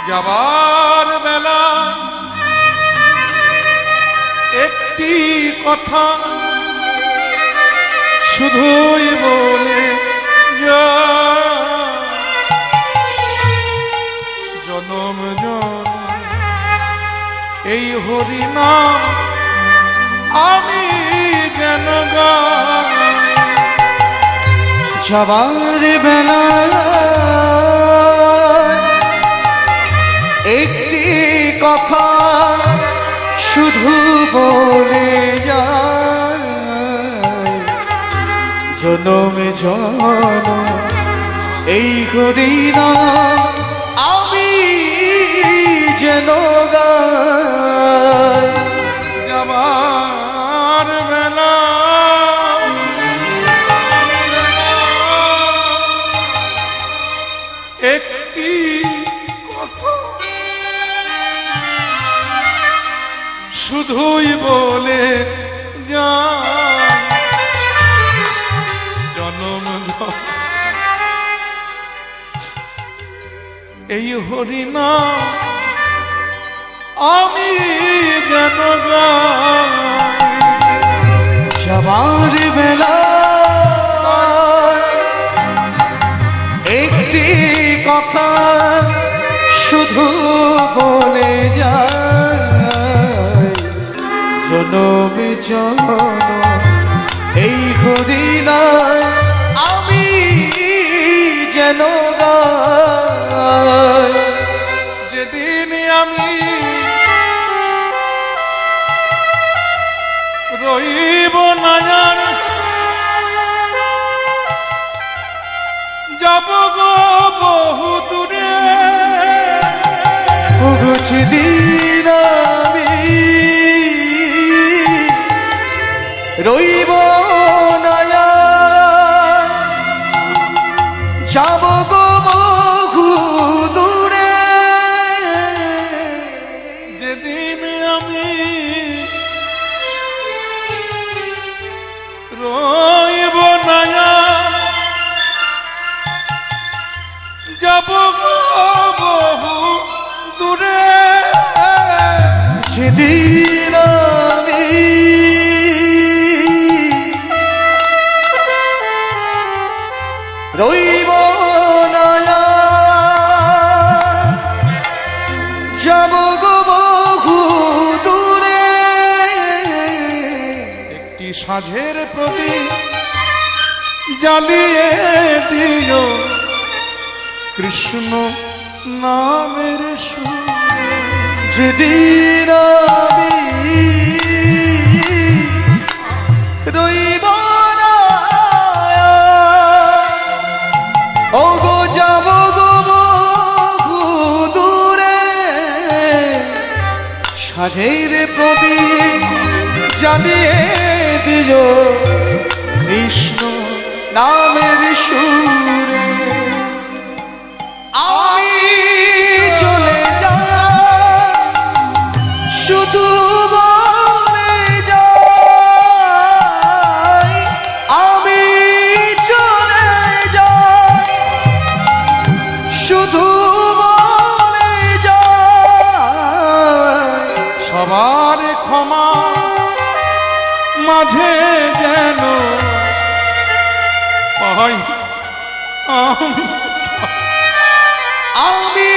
যাবার বেলা একটি কথা শুধুই বলে যা, জনম জন এই হরিনাম আমি যেন গাই। যাবার বেলা একটি কথা শুধু বলে যায়, জনম জনম এই হরিনাম আমি যেন গাই। যাবার বেলা একটি কথা শুধুই বলে যা, জনম এই হরিনাম আমি যেন গাই। যাবার বেলা একটি কথা শুধু বলে যায়, জনম জনম এই হরিনাম আমি যেন গাই। যেদিন আমি রইব না আর যাব গো বহু দূরে, যেদিন আমি রইব না আর যাব গো বহু দূরে, যেদিন আমি রইব না আর যাব গো বহু দূরে, যেদিন আমি রইব না আর যাব গো বহু দূরে। একটি সাঁঝের প্রদীপ জ্বালিয়ে দিও কৃষ্ণ নামের সুরে, যেদিন আমি রইব না ও গো যাব গো বহু দূরে, সাঁঝের প্রদীপ জ্বালিয়ে দিও কৃষ্ণ নামের সুরে। আমি চলে যাই শুধু বলে যাই, আমি চলে যাই শুধু বলে যাই। সবার ক্ষমা মাঝে যেন পাই আমি আমি